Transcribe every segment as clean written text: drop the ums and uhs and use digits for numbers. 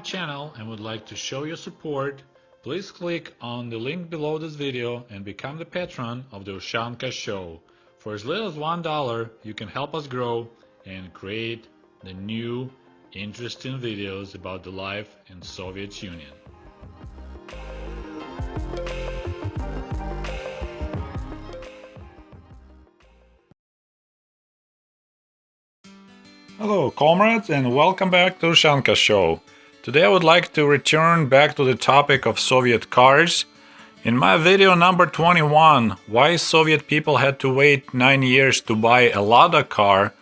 channel and would like to show your support, please click on the link below this video and become the patron of the Ushanka Show. For as little as $1, you can help us grow and create the new, interesting videos about the life in Soviet Union. Hello comrades and welcome back to Ushanka Show. Today I would like to return back to the topic of Soviet cars. In my video number 21, why Soviet people had to wait 9 years to buy a Lada car,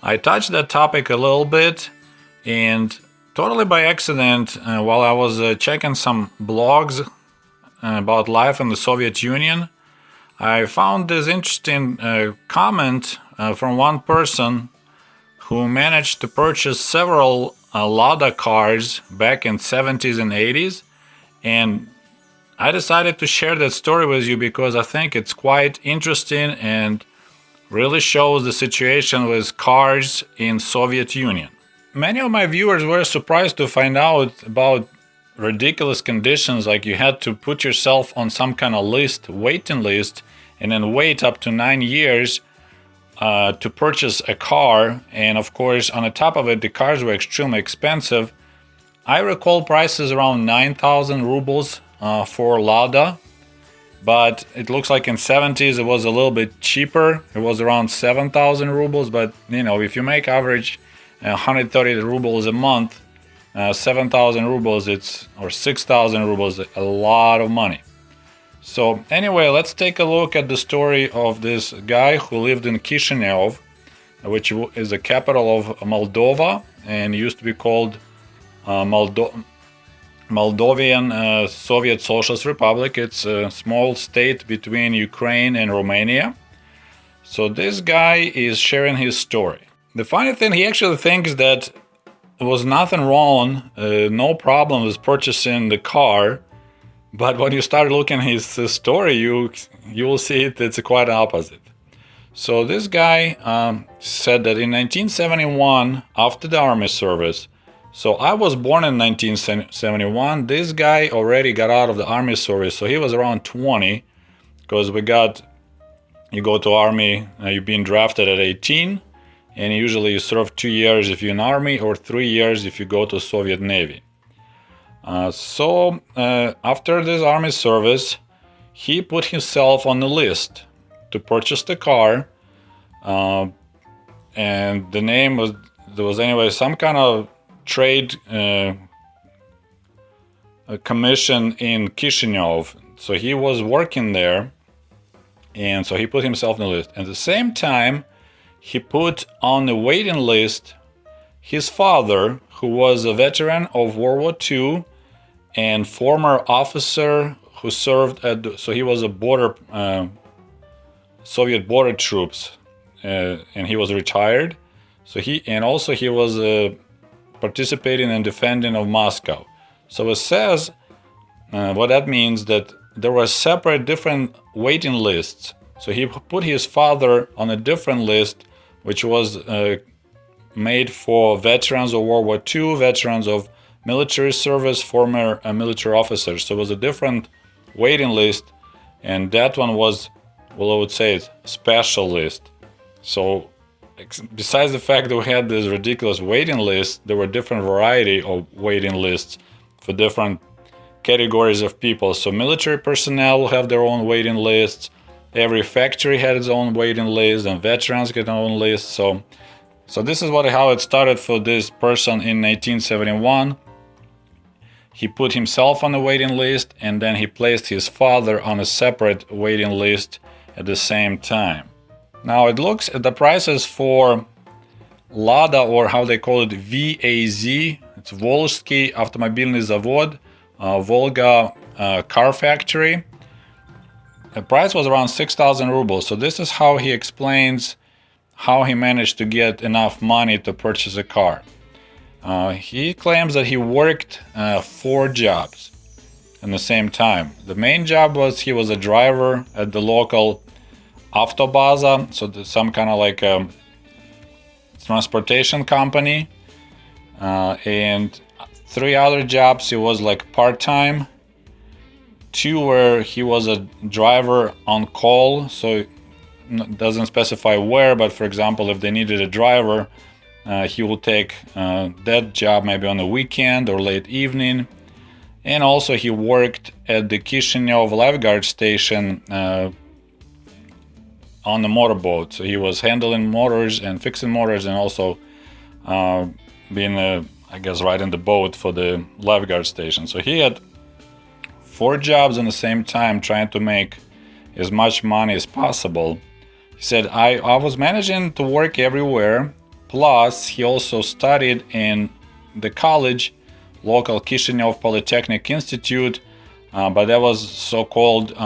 I touched that topic a little bit, and totally by accident, while I was checking some blogs about life in the Soviet Union, I found this interesting comment from one person who managed to purchase several Lada cars back in 70s and 80s, and I decided to share that story with you because I think it's quite interesting and really shows the situation with cars in Soviet Union. Many of my viewers were surprised to find out about ridiculous conditions, like you had to put yourself on some kind of list, waiting list, and then wait up to 9 years to purchase a car, and of course on the top of it the cars were extremely expensive. I recall prices around 9,000 rubles for Lada, but it looks like in 70s it was a little bit cheaper. It was around 7,000 rubles, but you know, if you make average 130 rubles a month, 7,000 rubles or 6,000 rubles, a lot of money. So anyway, let's take a look at the story of this guy who lived in Kishinev, which is the capital of Moldova and used to be called Moldovan Soviet Socialist Republic. It's a small state between Ukraine and Romania. So this guy is sharing his story. The funny thing, he actually thinks that there was nothing wrong, no problem with purchasing the car. But when you start looking at his story, you will see it's quite opposite. So this guy said that in 1971, after the army service, so I was born in 1971, this guy already got out of the army service, so he was around 20, because you go to army, you've been drafted at 18, and usually you serve 2 years if you're in army, or 3 years if you go to Soviet Navy. After this army service, he put himself on the list to purchase the car, and the name was, there was anyway some kind of trade commission in Kishinev, so he was working there, and so he put himself on the list. At the same time, he put on the waiting list his father, who was a veteran of World War II and former officer who served at, so he was a border, Soviet border troops, and he was retired. So he was participating in defending of Moscow. So it says, what that means, that there were separate different waiting lists. So he put his father on a different list, which was made for veterans of World War II, veterans of military service, former military officers. So it was a different waiting list, and that one was, well, I would say it's special list. So besides the fact that we had this ridiculous waiting list, there were different variety of waiting lists for different categories of people. So military personnel will have their own waiting lists, every factory had its own waiting list, and veterans get their own list. So this is how it started for this person in 1971. He put himself on a waiting list, and then he placed his father on a separate waiting list at the same time. Now it looks at the prices for Lada, or how they call it, VAZ, it's Volsky Автомобильный Завод, Volga car factory. The price was around 6,000 rubles. So this is how he explains how he managed to get enough money to purchase a car. He claims that he worked 4 jobs at the same time. The main job was he was a driver at the local Avtobaza, so some kind of like transportation company, and 3 other jobs he was like part-time. 2 where he was a driver on call, so it doesn't specify where, but for example, if they needed a driver, he will take that job maybe on the weekend or late evening. And also he worked at the Kishinev lifeguard station on the motorboat. So he was handling motors and fixing motors, and also being, I guess, riding the boat for the lifeguard station. So he had 4 jobs at the same time, trying to make as much money as possible. He said, I was managing to work everywhere. Plus, he also studied in the college, local Kishinev Polytechnic Institute, but that was so-called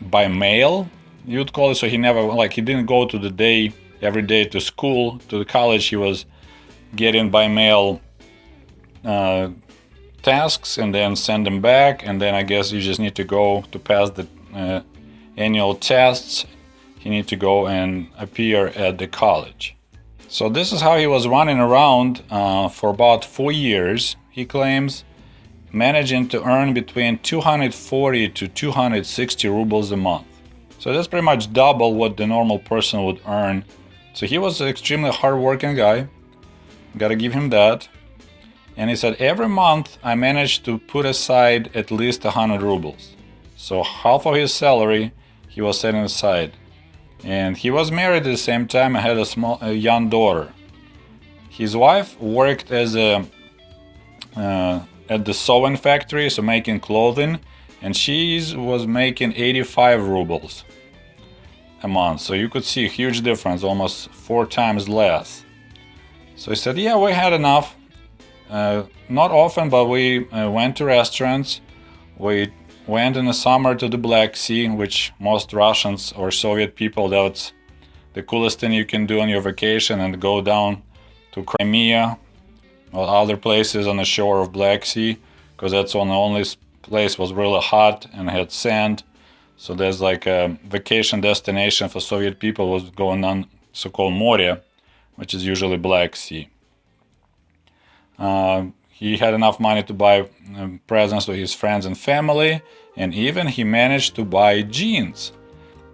by mail, you'd call it. So he never, like, he didn't go to the day, every day to school, to the college. He was getting by mail tasks and then send them back, and then I guess you just need to go to pass the annual tests. You need to go and appear at the college. So this is how he was running around for about 4 years, he claims, managing to earn between 240 to 260 rubles a month. So that's pretty much double what the normal person would earn. So he was an extremely hardworking guy, gotta give him that. And he said, every month I managed to put aside at least 100 rubles. So half of his salary he was setting aside. And he was married at the same time and had a young daughter. His wife worked as at the sewing factory, so making clothing, and she was making 85 rubles a month. So you could see a huge difference, almost 4 times less. So he said, yeah, we had enough. Not often, but we went to restaurants. We went in the summer to the Black Sea, which most Russians or Soviet people, that's the coolest thing you can do on your vacation, and go down to Crimea or other places on the shore of Black Sea, because that's the only place was really hot and had sand. So there's like a vacation destination for Soviet people was going on so-called Moria, which is usually Black Sea. He had enough money to buy presents to his friends and family, and even he managed to buy jeans,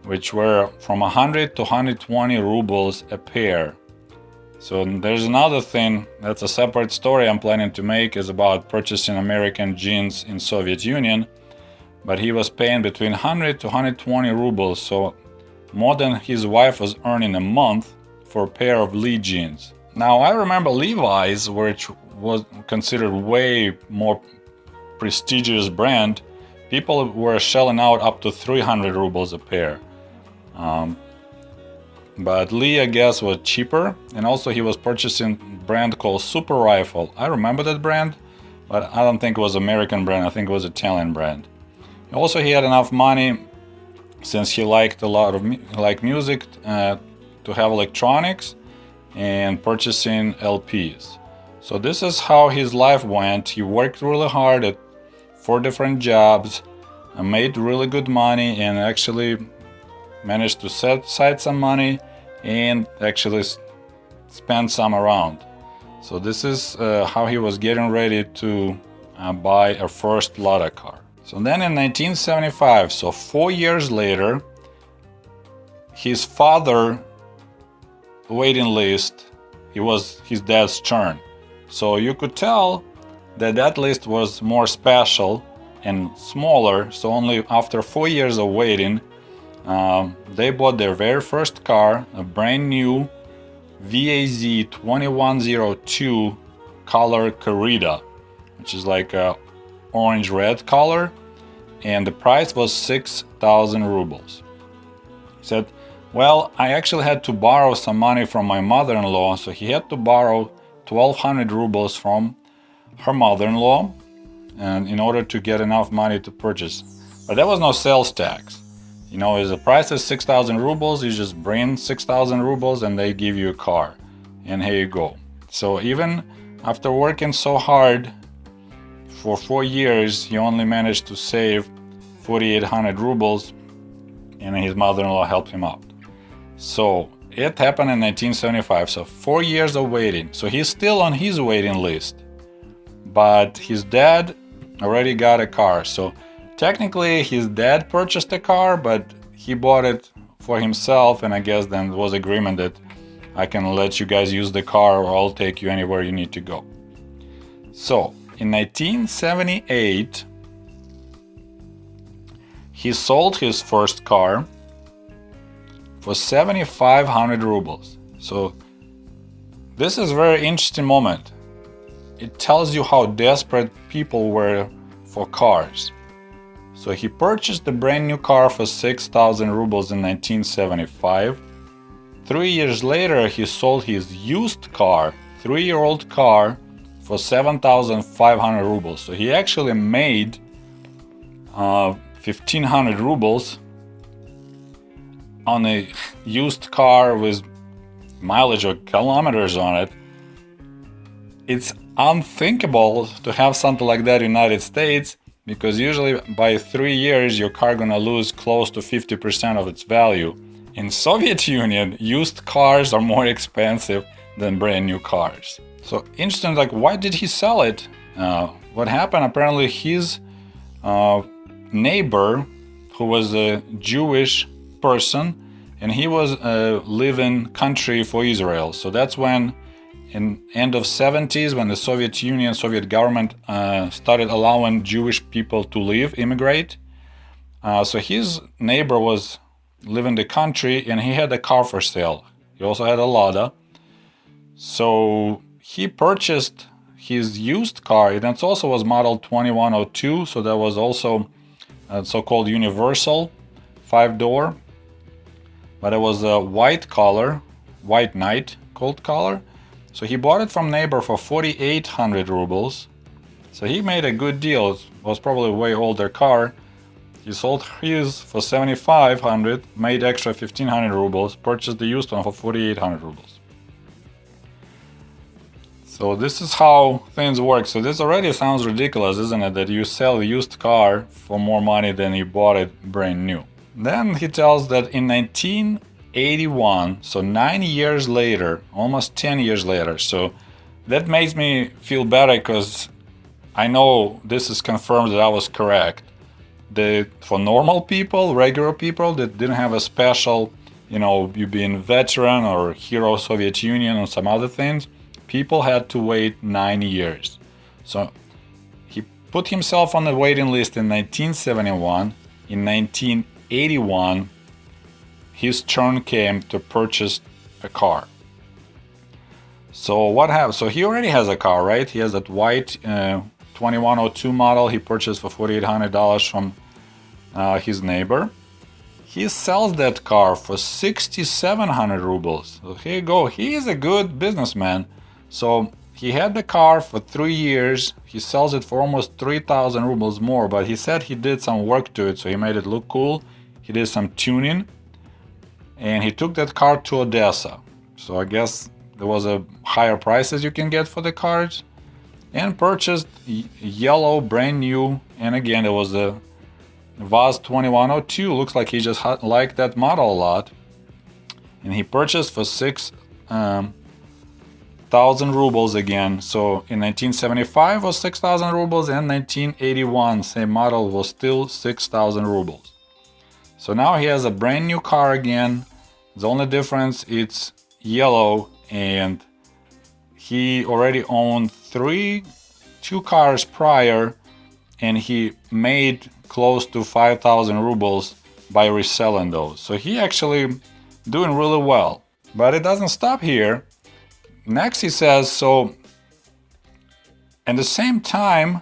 which were from 100 to 120 rubles a pair. So there's another thing, that's a separate story I'm planning to make, is about purchasing American jeans in Soviet Union, but he was paying between 100 to 120 rubles, so more than his wife was earning a month for a pair of Lee jeans. Now I remember Levi's, which was considered way more prestigious brand, people were shelling out up to 300 rubles a pair. But Lee, I guess, was cheaper, and also he was purchasing a brand called Super Rifle. I remember that brand, but I don't think it was American brand, I think it was Italian brand. Also, he had enough money, since he liked a lot of music, to have electronics and purchasing LPs. So this is how his life went. He worked really hard at 4 different jobs, and made really good money, and actually managed to set aside some money and actually spend some around. So this is how he was getting ready to buy a first Lada car. So then in 1975, so 4 years later, his father waiting list, it was his dad's turn. So you could tell that that list was more special and smaller. So only after 4 years of waiting, they bought their very first car, a brand new VAZ 2102 color Corrida, which is like a orange-red color, and the price was 6,000 rubles. He said, well, I actually had to borrow some money from my mother-in-law, so he had to borrow 1,200 rubles from her mother-in-law, and in order to get enough money to purchase. But there was no sales tax. You know, if the price is 6,000 rubles, you just bring 6,000 rubles and they give you a car, and here you go. So even after working so hard for 4 years, he only managed to save 4,800 rubles, and his mother-in-law helped him out. So it happened in 1975, so 4 years of waiting. So he's still on his waiting list. but his dad already got a car. So technically his dad purchased a car, but he bought it for himself, and I guess then there was agreement that I can let you guys use the car, or I'll take you anywhere you need to go. So in 1978, he sold his first car for 7,500 rubles. So this is a very interesting moment. It tells you how desperate people were for cars. So he purchased a brand new car for 6,000 rubles in 1975. 3 years later, he sold his used car, 3-year-old car, for 7,500 rubles. So he actually made 1,500 rubles on a used car with mileage or kilometers on it. It's unthinkable to have something like that in the United States, because usually by 3 years your car gonna lose close to 50% of its value. In Soviet Union, used cars are more expensive than brand new cars. So interesting, like, why did he sell it? What happened? Apparently his neighbor, who was a Jewish person, and he was a live-in country for Israel. So that's when, in end of 70s, when the Soviet Union, Soviet government started allowing Jewish people to immigrate. So his neighbor was living in the country, and he had a car for sale. He also had a Lada. So he purchased his used car, and it also was model 2102. So that was also a so-called universal 5-door. But it was a white color, white knight gold color. So he bought it from neighbor for 4,800 rubles. So he made a good deal. It was probably a way older car. He sold his for 7,500, made extra 1,500 rubles, purchased the used one for 4,800 rubles. So this is how things work. So this already sounds ridiculous, isn't it? That you sell a used car for more money than you bought it brand new. Then he tells that in 1981, so 9 years later, almost 10 years later, so that makes me feel better, because I know this is confirmed that I was correct. For normal people, regular people that didn't have a special, you being veteran or hero of Soviet Union or some other things, people had to wait 9 years. So he put himself on the waiting list in 1971. In 1981, his turn came to purchase a car. So what happened? So he already has a car, right? He has that white 2102 model he purchased for $4,800 from his neighbor. He sells that car for 6,700 rubles. So here you go. He is a good businessman. So he had the car for 3 years. He sells it for almost 3,000 rubles more, but he said he did some work to it, so he made it look cool. He did some tuning, and he took that car to Odessa. So I guess there was a higher prices you can get for the cars, and purchased yellow, brand new. And again, it was a VAZ 2102. Looks like he just liked that model a lot, and he purchased for 6,000 rubles again. So in 1975 was 6,000 rubles, and 1981 same model was still 6,000 rubles. So now he has a brand new car again. The only difference, it's yellow, and he already owned two cars prior, and he made close to 5,000 rubles by reselling those. So he actually doing really well. But it doesn't stop here. Next he says, so at the same time,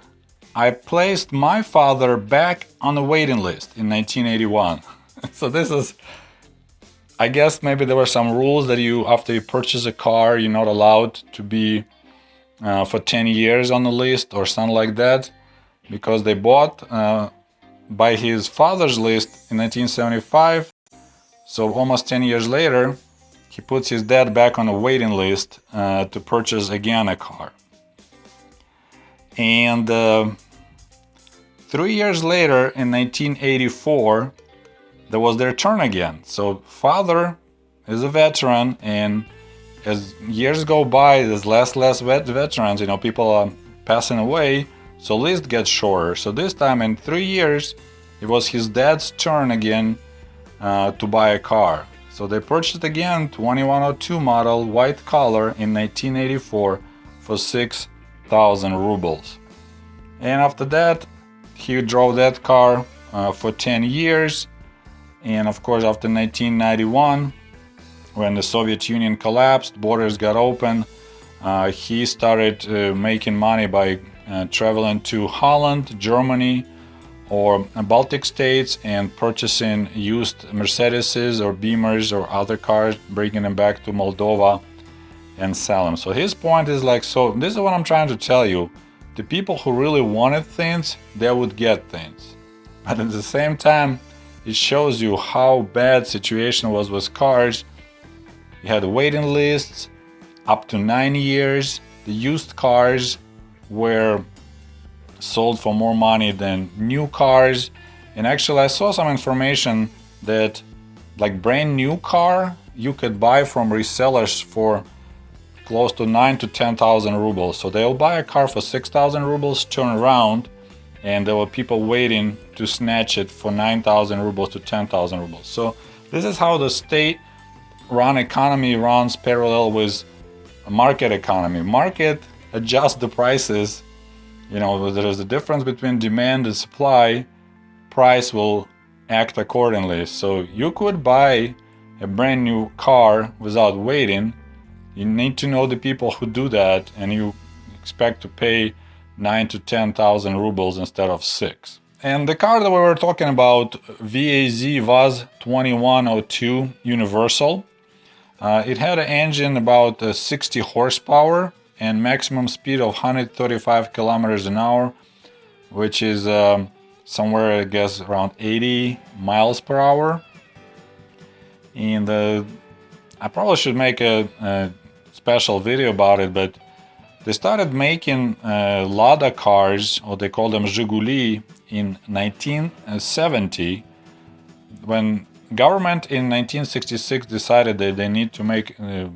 I placed my father back on the waiting list in 1981. So this is, I guess maybe there were some rules that after you purchase a car, you're not allowed to be for 10 years on the list or something like that, because they bought by his father's list in 1975. So almost 10 years later, he puts his dad back on a waiting list to purchase again a car. And 3 years later, in 1984, there was their turn again. So father is a veteran, and as years go by, there's less veterans. People passing away, so list gets shorter. So this time in 3 years, it was his dad's turn again to buy a car. So they purchased again 2102 model white color in 1984 for 6,000 rubles. And after that, he drove that car for 10 years. And of course, after 1991, when the Soviet Union collapsed, borders got open, he started making money by traveling to Holland, Germany, or Baltic states and purchasing used Mercedeses or Beamers or other cars, bringing them back to Moldova and sell them. So his point is like, so this is what I'm trying to tell you. The people who really wanted things, they would get things. But at the same time, it shows you how bad situation was with cars. You had waiting lists up to 9 years. The used cars were sold for more money than new cars. And actually I saw some information that like brand new car you could buy from resellers for close to 9 to 10,000 rubles. So they'll buy a car for 6,000 rubles, turn around, and there were people waiting to snatch it for 9,000 rubles to 10,000 rubles. So this is how the state-run economy runs parallel with a market economy. Market adjusts the prices. You know, there is a difference between demand and supply. Price will act accordingly. So you could buy a brand new car without waiting. You need to know the people who do that, and you expect to pay 9 to 10,000 rubles instead of 6. And the car that we were talking about, VAZ 2102 Universal, it had an engine about 60 horsepower and maximum speed of 135 kilometers an hour, which is somewhere, I guess, around 80 miles per hour. And I probably should make a special video about it, but they started making Lada cars, or they call them Zhiguli, in 1970, when government in 1966 decided that they need to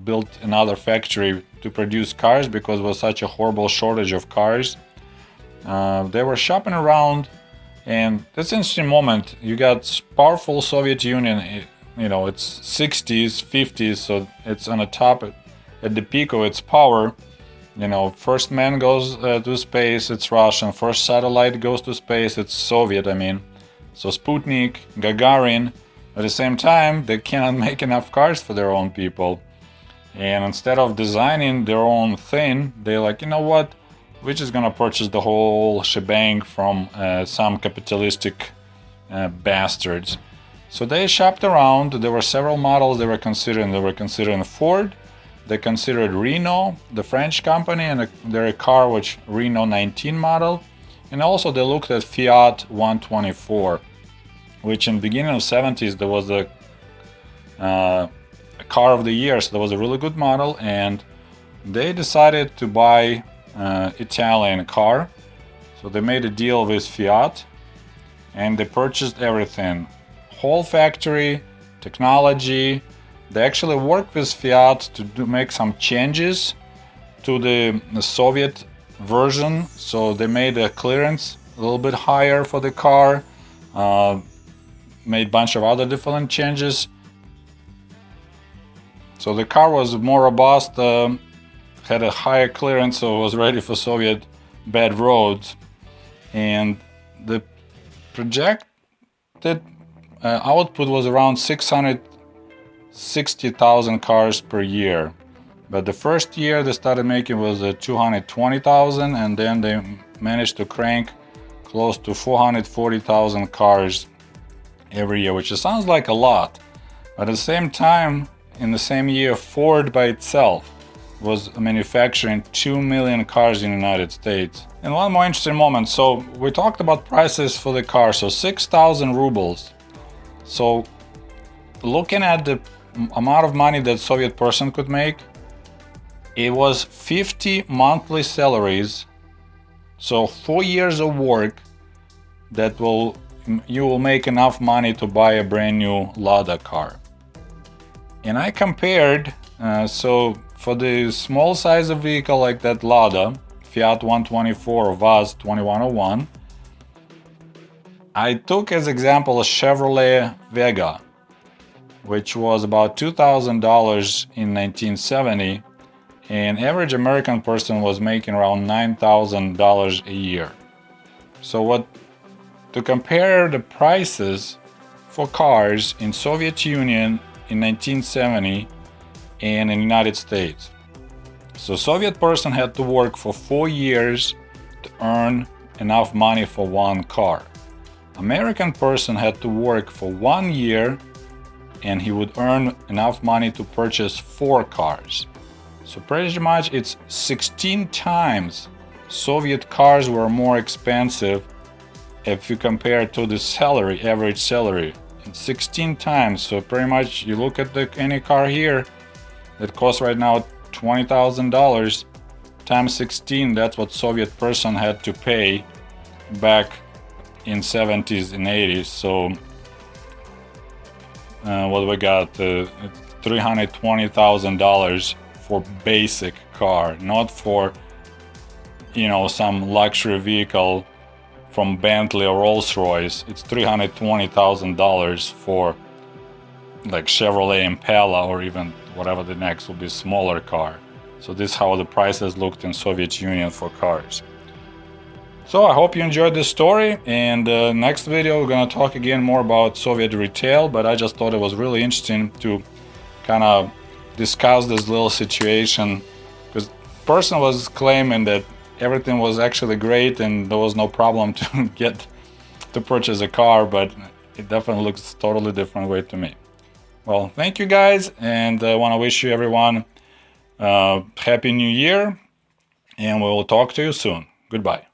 build another factory to produce cars because there was such a horrible shortage of cars. They were shopping around, and that's an interesting moment. You got powerful Soviet Union, you know, it's 60s, 50s, so it's on the top, at the peak of its power. You know, first man goes to space, it's Russian. First satellite goes to space, it's Soviet, I mean. So Sputnik, Gagarin. At the same time, they cannot make enough cars for their own people. And instead of designing their own thing, they're like, you know what? We're just gonna purchase the whole shebang from some capitalistic bastards. So they shopped around. There were several models they were considering. They were considering Ford. They considered Renault, the French company, and their car, which Renault 19 model. And also they looked at Fiat 124, which in the beginning of 70s, there was a car of the year. So there was a really good model, and they decided to buy Italian car. So they made a deal with Fiat, and they purchased everything. Whole factory, technology. They actually worked with Fiat to make some changes to the Soviet version. So they made a clearance a little bit higher for the car, made a bunch of other different changes. So the car was more robust, had a higher clearance, so it was ready for Soviet bad roads. And the projected output was around 660,000 cars per year. But the first year they started making was 220,000, and then they managed to crank close to 440,000 cars every year, which sounds like a lot. But at the same time, in the same year, Ford by itself was manufacturing 2 million cars in the United States. And one more interesting moment. So we talked about prices for the car. So 6,000 rubles. So looking at the amount of money that Soviet person could make, it was 50 monthly salaries. So 4 years of work that you will make enough money to buy a brand new Lada car. And I compared, so for the small size of vehicle like that Lada, Fiat 124 or VAZ 2101. I took as example a Chevrolet Vega, which was about $2,000 in 1970, and average American person was making around $9,000 a year. So to compare the prices for cars in Soviet Union in 1970 and in the United States. So Soviet person had to work for 4 years to earn enough money for one car. American person had to work for 1 year and he would earn enough money to purchase 4 cars. So pretty much it's 16 times Soviet cars were more expensive if you compare to the salary, average salary. It's 16 times. So pretty much you look at any car here that costs right now $20,000 times 16, that's what Soviet person had to pay back in 70s and 80s. So what we got? It's $320,000 for basic car, not for some luxury vehicle from Bentley or Rolls-Royce. It's $320,000 for like Chevrolet Impala or even whatever the next will be, smaller car. So this is how the prices looked in Soviet Union for cars. So I hope you enjoyed this story, and next video we're gonna talk again more about Soviet retail, but I just thought it was really interesting to kind of discuss this little situation, because the person was claiming that everything was actually great and there was no problem to purchase a car, but it definitely looks totally different way to me. Well, thank you guys, and I want to wish you everyone Happy New Year, and we will talk to you soon. Goodbye.